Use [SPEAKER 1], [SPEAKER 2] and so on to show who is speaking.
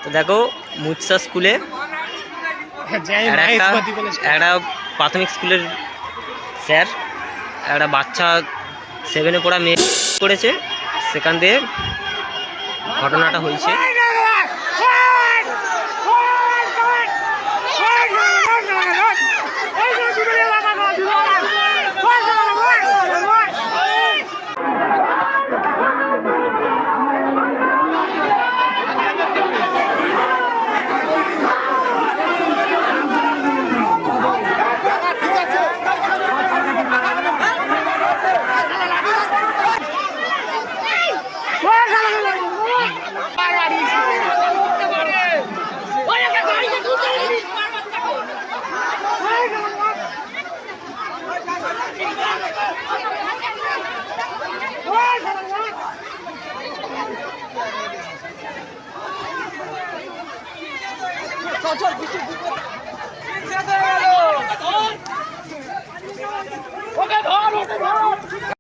[SPEAKER 1] তো দেখো মুৎসা স্কুলে একটা প্রাথমিক স্কুলের স্যার একটা বাচ্চা 7-এ পড়া মেয়ে করেছে, সেখান দিয়ে ঘটনাটা হয়েছে। ওকে ধর